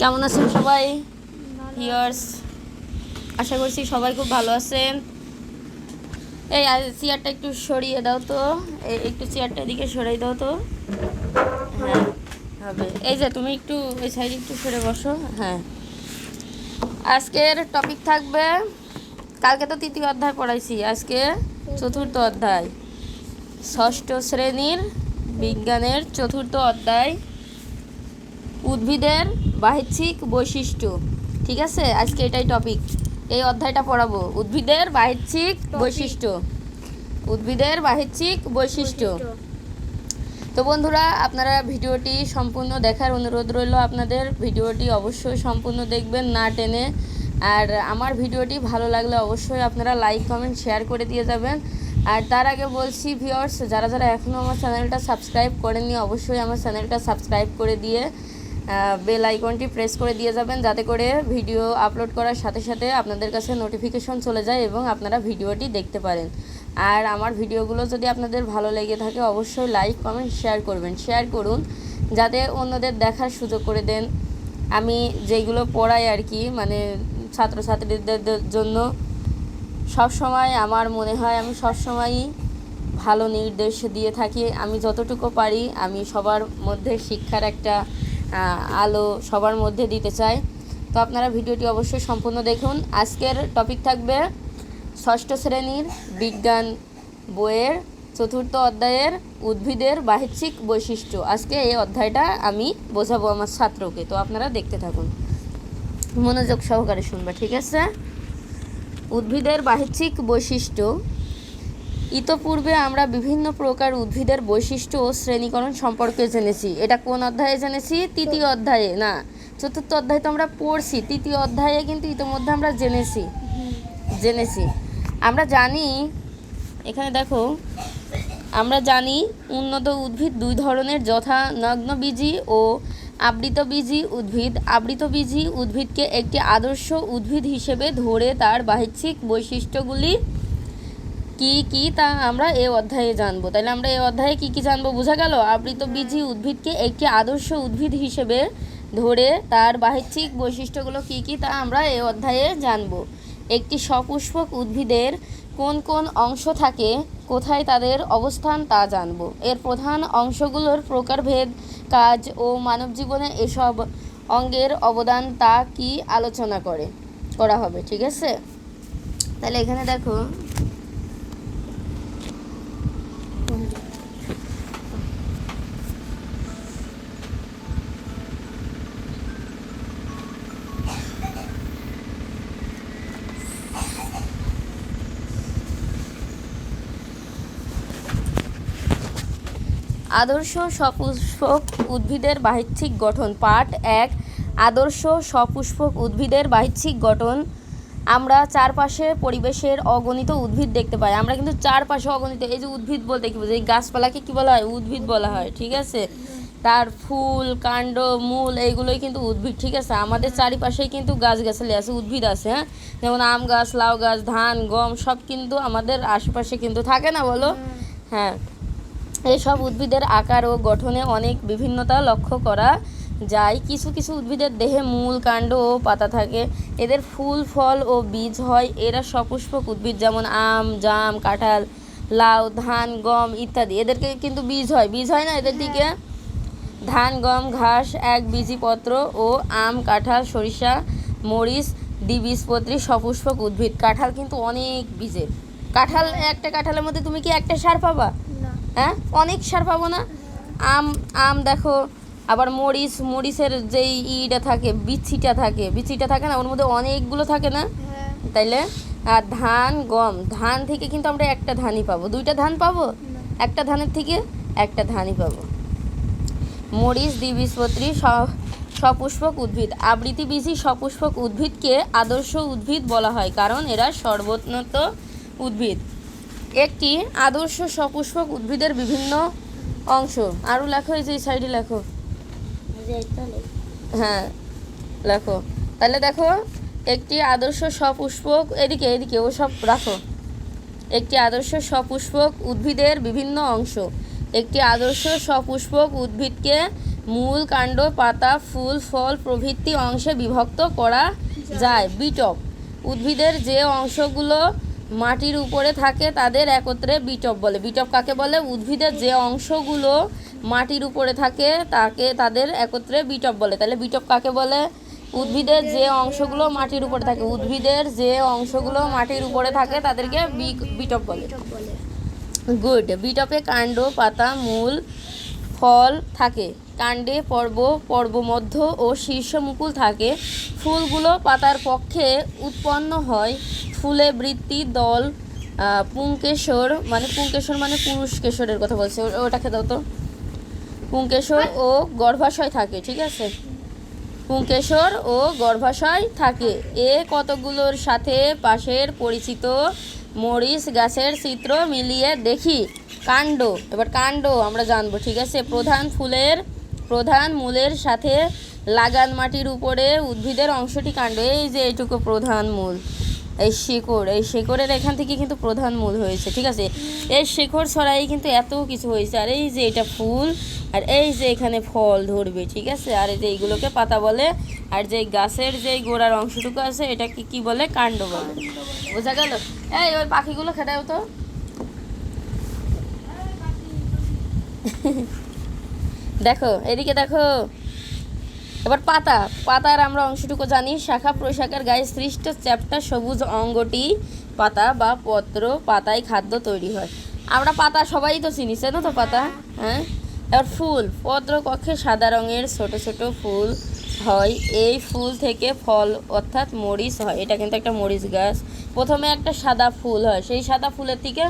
কেমন আছেন সবাই ভিউয়ার্স? আশা করছি সবাই খুব ভালো আছেন। এই চেয়ারটা একটু সরিয়ে দাও তো, একটু চেয়ারটা এদিকে সরিয়ে দাও তো। হ্যাঁ হবে। এই যে তুমি একটু এই সাইডে একটু সরে বসো। হ্যাঁ, আজকের টপিক থাকবে, কালকে তো তৃতীয় অধ্যায় পড়াইছি, আজকে চতুর্থ অধ্যায়, ষষ্ঠ শ্রেণীর বিজ্ঞানের চতুর্থ অধ্যায়, উদ্ভিদের বাহ্যিক বৈশিষ্ট্য। ঠিক আছে, আজকে এটাই টপিক, এই অধ্যায়টা পড়াবো, উদ্ভিদের বাহ্যিক বৈশিষ্ট্য। উদ্ভিদের বাহ্যিক বৈশিষ্ট্য। তো বন্ধুরা, আপনারা ভিডিওটি সম্পূর্ণ দেখার অনুরোধ রইল আপনাদের। ভিডিওটি অবশ্যই সম্পূর্ণ দেখবেন, না টেনে। আর আমার ভিডিওটি ভালো লাগলে অবশ্যই আপনারা লাইক কমেন্ট শেয়ার করে দিয়ে যাবেন। আর তার আগে বলছি ভিউয়ার্স, যারা যারা এখনও আমার চ্যানেলটা সাবস্ক্রাইব করেননি, অবশ্যই আমার চ্যানেলটা সাবস্ক্রাইব করে দিয়ে বেল আইকনটি প্রেস করে দিয়ে যাবেন, যাতে করে ভিডিও আপলোড করার সাথে সাথে আপনাদের কাছে নোটিফিকেশন চলে যায় এবং আপনারা ভিডিওটি দেখতে পারেন। আর আমার ভিডিওগুলো যদি আপনাদের ভালো লেগে থাকে, অবশ্যই লাইক কমেন্ট শেয়ার করবেন, শেয়ার করুন, যাতে অন্যদের দেখার সুযোগ করে দেন। আমি যেগুলো পড়াই আর কি, মানে ছাত্রছাত্রীদের জন্য সব সময় আমার মনে হয় আমি সবসময়ই ভালো নির্দেশ দিয়ে থাকি। আমি যতটুকু পারি আমি সবার মধ্যে শিক্ষার একটা আলো সবার মধ্যে দিতে চাই। তো আপনারা ভিডিওটি অবশ্যই সম্পূর্ণ দেখুন। আজকের টপিক থাকবে ষষ্ঠ শ্রেণীর বিজ্ঞান বইয়ের চতুর্থ অধ্যায়ের উদ্ভিদের বাহ্যিক বৈশিষ্ট্য। আজকে এই অধ্যায়টা আমি বোঝাবো আমার ছাত্রকে, তো আপনারা দেখতে থাকুন, মনোযোগ সহকারে শুনবে, ঠিক আছে? উদ্ভিদের বাহ্যিক বৈশিষ্ট্য। ইতপূর্বে আমরা বিভিন্ন প্রকার উদ্ভিদের বৈশিষ্ট্য ও শ্রেণীকরণ সম্পর্কে জেনেছি। এটা কোন অধ্যায়ে জেনেছি? তৃতীয় অধ্যায়ে, না চতুর্থ অধ্যায়ে তো আমরা পড়ছি, তৃতীয় অধ্যায়ে কিন্তু ইতিমধ্যে আমরা জেনেছি। আমরা জানি, এখানে দেখো, আমরা জানি উন্নত উদ্ভিদ দুই ধরনের, যথা নগ্নবীজি ও আবৃতবীজি উদ্ভিদ। আবৃতবীজি উদ্ভিদকে একটি আদর্শ উদ্ভিদ হিসেবে ধরে তার বাহ্যিক বৈশিষ্ট্যগুলি কি কি তা আমরা এই অধ্যায়ে জানবো। তাহলে আমরা এই অধ্যায়ে কি কি জানবো বোঝা গেল? আবৃতবীজি উদ্ভিদকে একটি আদর্শ উদ্ভিদ হিসেবে ধরে তার বাহ্যিক বৈশিষ্ট্যগুলো কি কি তা আমরা এই অধ্যায়ে জানবো। একটি সপুষ্পক উদ্ভিদের কোন কোন অংশ থাকে, কোথায় তাদের অবস্থান তা জানবো। এর প্রধান অংশগুলোর প্রকারভেদ, কাজ ও মানব জীবনে এসব অঙ্গের অবদান তা কি আলোচনা করা হবে। ঠিক আছে, তাহলে এখানে দেখো, আদর্শ সপুষ্পক উদ্ভিদের বাহ্যিক গঠন। পার্ট 1, আদর্শ সপুষ্পক উদ্ভিদের বাহ্যিক গঠন। আমরা চারপাশে পরিবেশের অগণিত উদ্ভিদ দেখতে পাই। আমরা কিন্তু চারপাশে অগণিত, এই যে উদ্ভিদ বলতে কি বোঝায়, এই গাছপালাকে কি বলা হয়? উদ্ভিদ বলা হয়। ঠিক আছে, তার ফুল, কাণ্ড, মূল এইগুলোই কিন্তু উদ্ভিদ। ঠিক আছে, আমাদের চারিপাশেই কিন্তু গাছগাছালি আছে, উদ্ভিদ আছে। হ্যাঁ, যেমন আম গাছ, লাউ গাছ, ধান, গম সব কিন্তু আমাদের আশেপাশে কিন্তু থাকে না, বলো? হ্যাঁ, এইসব উদ্ভিদের আকার ও গঠনে অনেক বিভিন্নতা লক্ষ্য করা যায়। কিছু কিছু উদ্ভিদের দেহে মূল, কাণ্ড ও পাতা থাকে। এদের ফুল, ফল ও বীজ হয়। এরা সপুষ্পক উদ্ভিদ, যেমন আম, জাম, কাঁঠাল, লাউ, ধান, গম ইত্যাদি। এদেরকে কিন্তু বীজ হয় না এদের দিকে? ধান, গম, ঘাস এক বীজিপত্র ও আম, কাঁঠাল, সরিষা, মরিচ দ্বিবীজপত্রী সপুষ্পক উদ্ভিদ। কাঁঠাল কিন্তু অনেক বীজের। কাঁঠাল, একটা কাঁঠালের মধ্যে তুমি কি একটা সার পাবা? হ্যাঁ, অনেক সার পাবো না? আম দেখো, আবার মরিচের যেই ইটা থাকে, বিচিটা থাকে না, ওর মধ্যে অনেকগুলো থাকে না? তাইলে আর ধান, গম, ধান থেকে কিন্তু আমরা একটা ধানই পাবো, দুইটা ধান পাবো? একটা ধানের থেকে একটা ধানই পাবো। মরিচ দ্বিবীজপত্রী সপুষ্পক উদ্ভিদ। আবৃতবীজী সপুষ্পক উদ্ভিদকে আদর্শ উদ্ভিদ বলা হয়, কারণ এরা সর্বোন্নত উদ্ভিদ। একটি আদর্শ সপুষ্পক উদ্ভিদের বিভিন্ন অংশ। আরও লেখো, এই যে সাইডে লেখো। হ্যাঁ লেখো। তাহলে দেখো, একটি আদর্শ সপুষ্পক, এদিকে ও সব রাখো। একটি আদর্শ সপুষ্পক উদ্ভিদের বিভিন্ন অংশ। একটি আদর্শ সপুষ্পক উদ্ভিদকে মূল, কাণ্ড, পাতা, ফুল, ফল প্রভৃতি অংশে বিভক্ত করা যায়। বিটপ, উদ্ভিদের যে অংশগুলো মাটির উপরে থাকে তাদের একত্রে বিটপ বলে। বিটপ কাকে বলে? উদ্ভিদের যে অংশগুলো মাটির উপরে থাকে তাদের একত্রে বিটপ বলে। তাহলে বিটপ কাকে বলে? উদ্ভিদের যে অংশগুলো মাটির উপরে থাকে, উদ্ভিদের যে অংশগুলো মাটির উপরে থাকে তাদেরকে বিটপ বলে। গুড। বিটপে কাণ্ড, পাতা, মূল, ফল থাকে। কাণ্ডে পর্বমধ্য ও শীর্ষ মুকুল থাকে। ফুলগুলো পাতার পক্ষে উৎপন্ন হয়। ফুলে বৃত্তি, দল, পুংকেশর মানে পুরুষ কেশরের কথা বলছে, ওটাকে দাও তো। পুংকেশর ও গর্ভাশয় থাকে, ঠিক আছে? পুংকেশর ও গর্ভাশয় থাকে। এ কতগুলোর সাথে পাশের পরিচিত মরিচ গাছের চিত্র মিলিয়ে দেখি। কাণ্ড, এবার কাণ্ড আমরা জানবো, ঠিক আছে? প্রধান মূলের সাথে লাগান মাটির উপরে উদ্ভিদের অংশটি কাণ্ড। এই যে এইটুকু প্রধান মূল, এই শিকড়ের এখান থেকে কিন্তু প্রধান মূল হয়েছে, ঠিক আছে? এই শিকড় ছড়াই কিন্তু এত কিছু হয়েছে। আর এই যে এটা ফুল, আর এই যে এখানে ফল ধরবে, ঠিক আছে? আর এই যে এইগুলোকে পাতা বলে, আর যে গাছের যে গোড়ার অংশটুকু আছে এটাকে কি বলে? কাণ্ড বলে। বোঝা গেল? এই ওই পাখিগুলো খেটাও তো। দেখো এদিকে দেখো। এবার পাতার আমরা অংশটুকু জানি। শাখা প্রশাখার গায়ে সৃষ্ট চ্যাপ্টা সবুজ অঙ্গটি পাতা বা পত্র। পাতায় খাদ্য তৈরি হয়। আমরা পাতা সবাই তো চিনি, চেনো তো পাতা? হ্যাঁ। এবার ফুল, পত্র কক্ষে সাদা রঙের ছোট ছোট ফুল হয়। এই ফুল থেকে ফল অর্থাৎ মরিচ হয়। এটা কিন্তু একটা মরিচ গাছ। প্রথমে একটা সাদা ফুল হয়, সেই সাদা ফুলের থেকে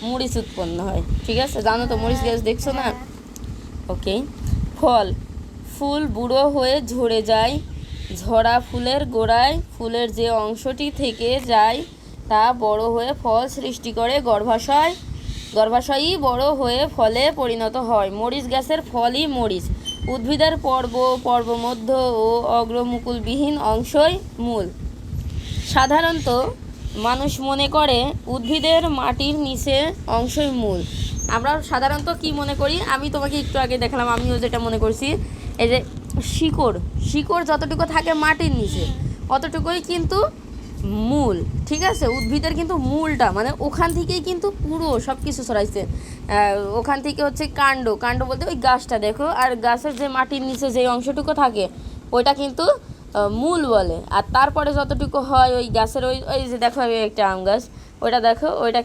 মরিচ উৎপন্ন হয়, ঠিক আছে? জানো তো মরিচ গাছ, দেখছো না? ওকে। ফুল বুড়ো হয়ে ঝরে যায়। ঝরা ফুলের গোড়ায় ফুলের যে অংশটি থেকে যায় তা বড় হয়ে ফল সৃষ্টি করে। গর্ভাশয়ই বড় হয়ে ফলে পরিণত হয়। মরিচ গাছের ফলই মরিচ। উদ্ভিদের পর্বমধ্য ও অগ্রমুকুলবিহীন অংশই মূল। সাধারণত মানুষ মনে করে উদ্ভিদের মাটির নিচে অংশই মূল। আমরা সাধারণত কি মনে করি? আমি তোমাকে একটু আগে দেখালাম, আমিও যেটা মনে করছি, এই যে শিকড় যতটুকু থাকে মাটির নিচে অতটুকুই কিন্তু মূল, ঠিক আছে? উদ্ভিদের কিন্তু মূলটা মানে ওখান থেকেই কিন্তু পুরো সব কিছু ছড়াইছে। ওখান থেকে হচ্ছে কাণ্ড বলতে ওই গাছটা দেখো, আর গাছের যে মাটির নিচে যে অংশটুকু থাকে ওইটা কিন্তু মূল বলে। আর তারপরে যতটুকু হয় ওই গাছের ওই যে দেখো একটা আম গাছ, ওইটা দেখো, ওইটা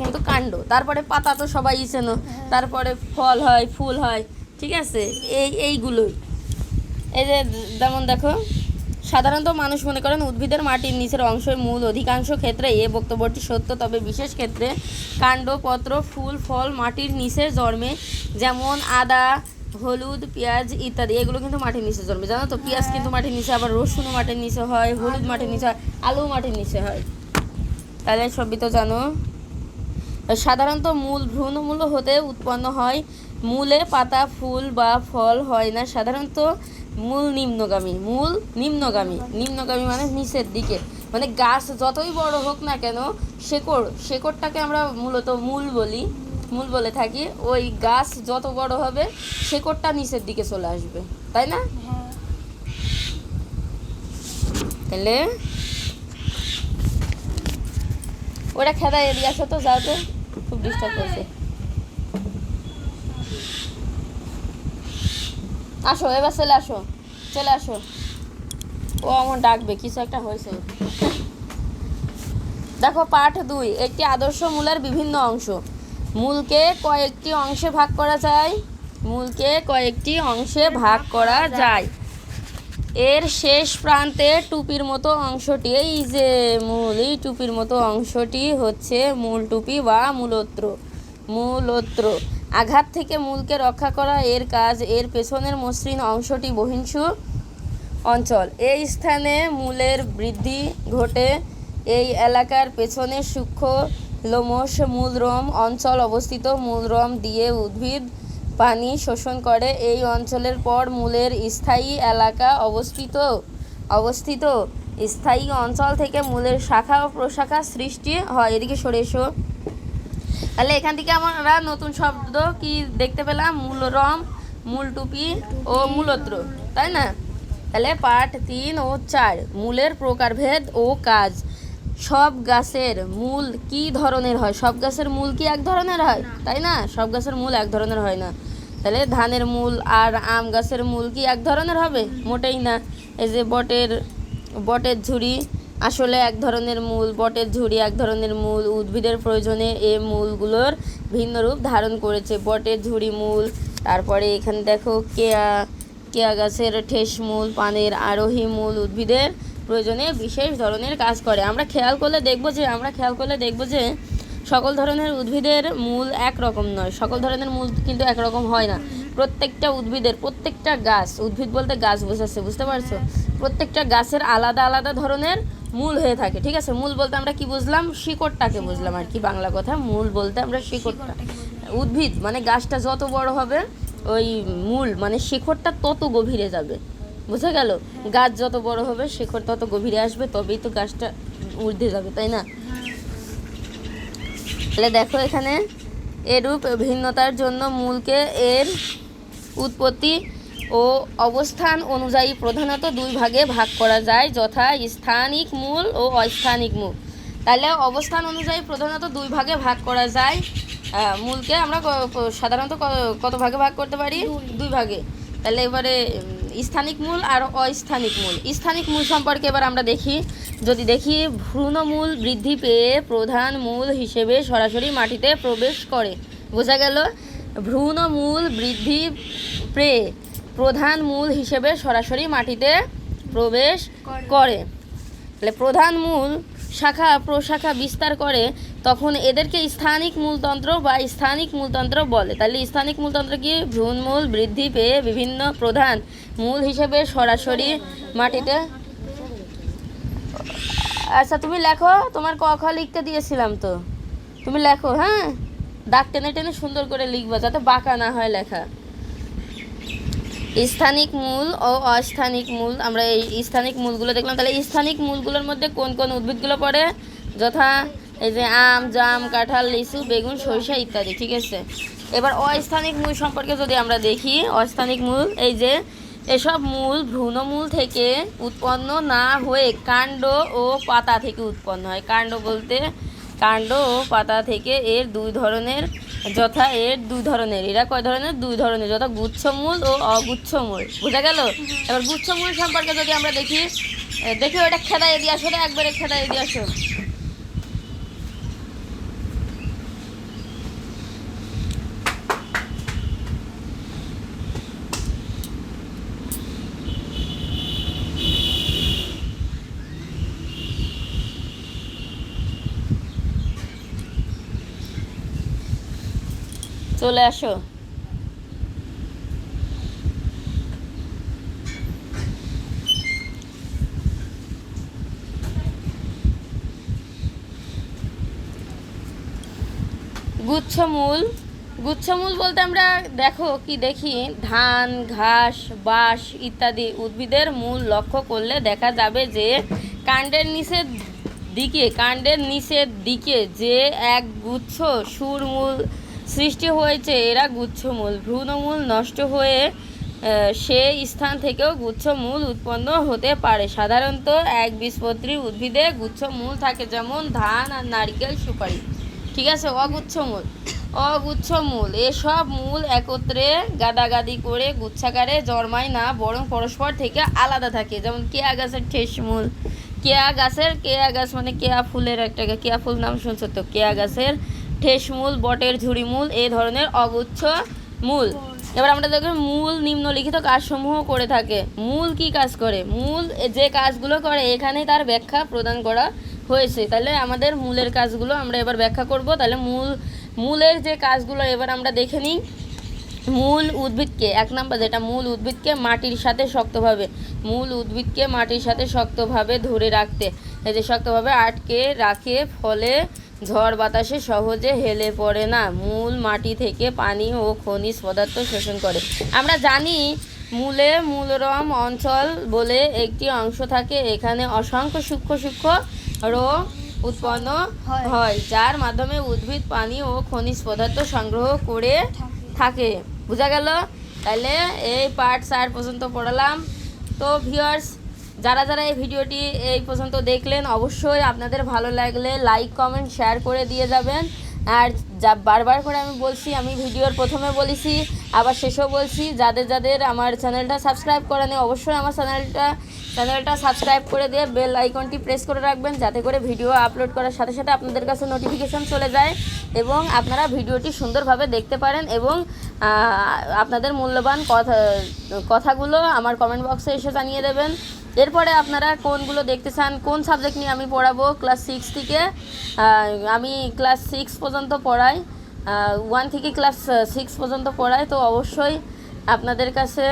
কিন্তু কাণ্ড। তারপরে পাতা তো সবাই চেনো। তারপরে ফল হয়, ফুল হয়, ঠিক আছে? এইগুলোই। এই যে যেমন দেখো, সাধারণত মানুষ মনে করেন উদ্ভিদের মাটির নিচের অংশই মূল। অধিকাংশ ক্ষেত্রে এ বক্তব্যটি সত্য, তবে বিশেষ ক্ষেত্রে কাণ্ড, পত্র, ফুল, ফল মাটির নিচে জন্মে। যেমন আদা, হলুদ, পেঁয়াজ ইত্যাদি, এগুলো কিন্তু মাটির নিচে জন্মে, জানো তো? পেঁয়াজ কিন্তু মাটির নিচে, আবার রসুনও মাটির নিচে হয়, হলুদ মাটির নিচে হয়, আলু মাটির নিচে হয়। তাহলে সবই তো জানো। সাধারণত মূল ভ্রূণমূল হতে উৎপন্ন হয়। মূলে পাতা, ফুল বা ফল হয় না। সাধারণত মূল নিম্নগামী মানে নিচের দিকে। মানে গাছ যতই বড় হোক না কেন, শেকড়টাকে আমরা মূলত মূল বলে থাকি। ওই গাছ যত বড় হবে শেকড়টা নিচের দিকে চলে আসবে, তাই না? তাহলে ওটা খেদা এরিয়া আসো তো, যাও তো, খুব ডিস্টার্ব করছে। আসো, এবার চলে আসো। ও আমার ডাকবে, কিছু একটা হয়েছে। দেখো পাঠ 2, একটি আদর্শ মূলের বিভিন্ন অংশ। মূলকে কয়েকটি অংশে ভাগ করা যায়। এর শেষ প্রান্তে টুপির মতো অংশটি, এই যে মূল, এই টুপির মতো অংশটি হচ্ছে মূল টুপি বা মূলত্র। আঘাত থেকে মূলকে রক্ষা করা এর কাজ। এর পেছনের মসৃণ অংশটি বহিঃশু অঞ্চল। এই স্থানে মূলের বৃদ্ধি ঘটে। এই এলাকার পেছনে সূক্ষ্ম লোমশ মূলরম অঞ্চল অবস্থিত। মূলরম দিয়ে উদ্ভিদ পানি শোষণ করে। এই অঞ্চলের পর মূলের স্থায়ী এলাকা অবস্থিত। স্থায়ী অঞ্চল থেকে মূলের শাখা ও প্রশাখা সৃষ্টি হয়। এদিকে সরে এসো। তাহলে এখান থেকে আমরা নতুন শব্দ কি দেখতে পেলাম? মূলটুপি ও মূলত্র, তাই না? তাহলে পাঠ 3 ও 4, মূলের প্রকারভেদ ও কাজ। সব গাছের মূল কি ধরনের হয়? সব গাছের মূল কি এক ধরনের হয়? তাই না? সব গাছের মূল এক ধরনের হয় না। তাহলে ধানের মূল আর আম গাছের মূল কি এক ধরনের হবে? মোটেই না। এই যে বটের ঝুড়ি আসলে এক ধরনের মূল, বটের ঝুড়ি এক ধরনের মূল। উদ্ভিদের প্রয়োজনে এ মূলগুলোর ভিন্ন রূপ ধারণ করেছে। বটের ঝুড়ি মূল, তারপরে এখানে দেখো কেয়া গাছের ঠেস মূল, পানের আরোহী মূল উদ্ভিদের প্রয়োজনে বিশেষ ধরনের কাজ করে। আমরা খেয়াল করলে দেখব যে সকল ধরনের উদ্ভিদের মূল একরকম নয়, সকল ধরনের মূল কিন্তু একরকম হয় না। প্রত্যেকটা উদ্ভিদের, প্রত্যেকটা গাছ, উদ্ভিদ বলতে গাছ বোঝাচ্ছে, বুঝতে পারছো? প্রত্যেকটা গাছের আলাদা আলাদা ধরনের মূল হয়ে থাকে, ঠিক আছে? মূল বলতে আমরা কি বুঝলাম? শিকড়টাকে বুঝলাম আর কি, বাংলা কথা। মূল বলতে আমরা শিকড়টা, উদ্ভিদ মানে গাছটা যত বড় হবে ওই মূল মানে শিকড়টা তত গভীরে যাবে, বুঝা গেল? গাছ যত বড় হবে শিকড় তত গভীরে আসবে, তবেই তো গাছটা ঊর্ধ্বে যাবে, তাই না? তাহলে দেখো এখানে এরূপ ভিন্নতার জন্য মূলকে এর উৎপত্তি ও অবস্থান অনুযায়ী প্রধানত 2 ভাগে ভাগ করা যায়, যথা স্থানিক মূল ও অস্থানিক মূল। তাহলে অবস্থান অনুযায়ী প্রধানত 2 ভাগে ভাগ করা যায়। মূলকে আমরা সাধারণত কত ভাগে ভাগ করতে পারি? 2 ভাগে। তাহলে এবারে স্থানিক মূল আর অস্থানিক মূল। স্থানিক মূল সম্পর্কে এবার আমরা দেখি ভ্রূণমূল বৃদ্ধি পেয়ে প্রধান মূল হিসেবে সরাসরি মাটিতে প্রবেশ করে। বোঝা গেল? ভ্রূণমূল বৃদ্ধি পেয়ে প্রধান মূল হিসেবে সরাসরি মাটিতে প্রবেশ করে। তাহলে প্রধান মূল শাখা প্রশাখা বিস্তার করে, তখন এদেরকে স্থানিক মূলতন্ত্র বা স্থানিক মূলতন্ত্র বলে। তাহলে স্থানিক মূলতন্ত্র কি? ভ্রূণমূল বৃদ্ধি পেয়ে বিভিন্ন প্রধান মূল হিসেবে সরাসরি মাটিতে। আচ্ছা তুমি লেখো, তোমার ক খ লিখতে দিয়েছিলাম তো, তুমি লেখো। হ্যাঁ, দাগ টেনে টেনে সুন্দর করে লিখবা যাতে বাঁকা না হয় লেখা। স্থানিক মূল ও অস্থানিক মূল, আমরা এই স্থানিক মূলগুলো দেখলাম। তাহলে স্থানিক মূলগুলোর মধ্যে কোন কোন উদ্ভিদগুলো পড়ে? যথা এই যে আম, জাম, কাঁঠাল, লিচু, বেগুন, সরিষা ইত্যাদি, ঠিক আছে? এবার অস্থানিক মূল সম্পর্কে যদি আমরা দেখি, অস্থানিক মূল এই যে এসব মূল ভ্রূণমূল থেকে উৎপন্ন না হয়ে কাণ্ড ও পাতা থেকে উৎপন্ন হয়। কাণ্ড বলতে কাণ্ড ও পাতা থেকে এর 2 ধরনের, যথা এরা কয় ধরনের? 2 ধরনের, যথা গুচ্ছমূল ও অগুচ্ছমূল। বোঝা গেল? এবার গুচ্ছমূল সম্পর্কে যদি আমরা দেখি ওটা খেদাই দিয়ে আসো, একবারে খেদাই দিয়ে আসো। চলে আসো। গুচ্ছমূল বলতে আমরা দেখি ধান, ঘাস, বাঁশ ইত্যাদি উদ্ভিদের মূল লক্ষ্য করলে দেখা যাবে যে কাণ্ডের নিচের দিকে যে এক গুচ্ছ সুরমূল সৃষ্টি হয়েছে, এরা গুচ্ছমূল। ভ্রূণমূল নষ্ট হয়ে সে স্থান থেকেও গুচ্ছমূল উৎপন্ন হতে পারে। সাধারণত একবীজপত্রী উদ্ভিদে গুচ্ছমূল থাকে, যেমন ধান আর নারকেল, সুপারি, ঠিক আছে? অগুচ্ছমূল এসব মূল একত্রে গাদাগাদি করে গুচ্ছাকারে জন্মায় না, বরং পরস্পর থেকে আলাদা থাকে। যেমন কেয়া গাছের ঠেস মূল, কেয়া গাছ মানে কেয়া ফুলের একটা, কেয়া ফুল নাম শুনছো তো? কেয়া গাছের ঠেস মূল, বটের ঝুড়ি মূল, এই ধরনের অগুচ্ছ মূল। এবার আমরা দেখব মূল নিম্নলিখিত কাজসমূহ করে থাকে। মূল কি কাজ করে? মূল যে কাজগুলো করে এখানে তার ব্যাখ্যা প্রদান করা হয়েছে। তাহলে আমাদের মূলের কাজগুলো আমরা এবার ব্যাখ্যা করব। তাহলে মূলের যে কাজগুলো এবার আমরা দেখে নিই। মূল উদ্ভিদকে, 1 নম্বর যেটা, মূল উদ্ভিদকে মাটির সাথে শক্তভাবে ধরে রাখতে, এই যে শক্তভাবে আটকে রাখে, ফলে ঝড় বাতাসে সহজে হেলে পড়ে না। মূল মাটি থেকে পানি ও খনিজ পদার্থ শোষণ করে। আমরা জানি মূলরম অঞ্চল বলে একটি অংশ থাকে, এখানে অসংখ্য সূক্ষ্ম রোগ উৎপন্ন হয়, যার মাধ্যমে উদ্ভিদ পানি ও খনিজ পদার্থ সংগ্রহ করে থাকে। বোঝা গেল? তাহলে এই পার্ট 4 পর্যন্ত পড়ালাম। তো ভিউয়ার্স, যারা যারা এই ভিডিওটি এই পর্যন্ত দেখলেন, অবশ্যই আপনাদের ভালো লাগলে লাইক কমেন্ট শেয়ার করে দিয়ে যাবেন। আর যা বারবার করে আমি বলছি, আমি ভিডিওর প্রথমে বলেছি আবার শেষেও বলছি, যাদের যাদের আমার চ্যানেলটা সাবস্ক্রাইব করেনি অবশ্যই আমার চ্যানেলটা সাবস্ক্রাইব করে দিয়ে বেল আইকনটি প্রেস করে রাখবেন, যাতে করে ভিডিও আপলোড করার সাথে সাথে আপনাদের কাছে নোটিফিকেশন চলে যায় এবং আপনারা ভিডিওটি সুন্দরভাবে দেখতে পারেন এবং আপনাদের মূল্যবান কথাগুলো আমার কমেন্ট বক্সে এসে জানিয়ে দেবেন। এরপরে আপনারা কোনগুলো দেখতে চান, কোন সাবজেক্ট নিয়ে আমি পড়াবো। ক্লাস 6 থেকে আমি ক্লাস 6 পর্যন্ত পড়াই, 1 থেকে ক্লাস 6 পর্যন্ত পড়াই। তো অবশ্যই আপনাদের কাছে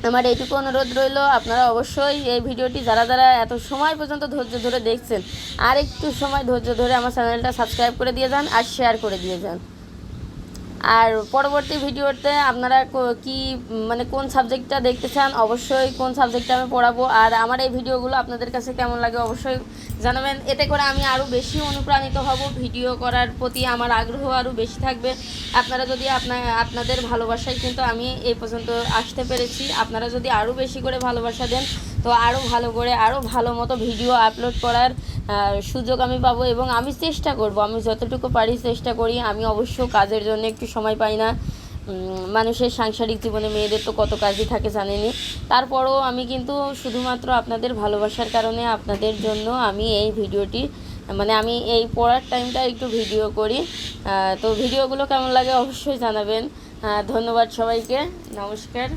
আমার এইটুকু অনুরোধ রইল, আপনারা অবশ্যই এই ভিডিওটি যারা যারা এত সময় পর্যন্ত ধৈর্য ধরে দেখছেন, আর একটু সময় ধৈর্য ধরে আমার চ্যানেলটা সাবস্ক্রাইব করে দিয়ে যান আর শেয়ার করে দিয়ে যান। আর পরবর্তী ভিডিওতে আপনারা কি মানে কোন সাবজেক্টটা দেখতে চান, অবশ্যই কোন সাবজেক্টটা আমি পড়াবো, আর আমার এই ভিডিওগুলো আপনাদের কাছে কেমন লাগে অবশ্যই জানাবেন। এতে করে আমি আরও বেশি অনুপ্রাণিত হব, ভিডিও করার প্রতি আমার আগ্রহ আরও বেশি থাকবে। আপনারা যদি আপনাদের ভালোবাসায় কিন্তু আমি এই পর্যন্ত আসতে পেরেছি। আপনারা যদি আরও বেশি করে ভালোবাসা দেন, তো আরও ভালো করে আরও ভালো মতো ভিডিও আপলোড করার সুযোগ আমি পাবো এবং আমি চেষ্টা করব, আমি যতটুকু পারি চেষ্টা করি। আমি অবশ্য কাজের জন্য একটু সময় পাই না, মানুষের সাংসারিক জীবনে মেয়েদের তো কত কাজই থাকে জানেনই। তারপরও আমি কিন্তু শুধুমাত্র আপনাদের ভালোবাসার কারণে আপনাদের জন্য আমি এই ভিডিওটি মানে আমি এই পড়ার টাইমটা একটু ভিডিও করি। তো ভিডিওগুলো কেমন লাগে অবশ্যই জানাবেন। ধন্যবাদ সবাইকে, নমস্কার।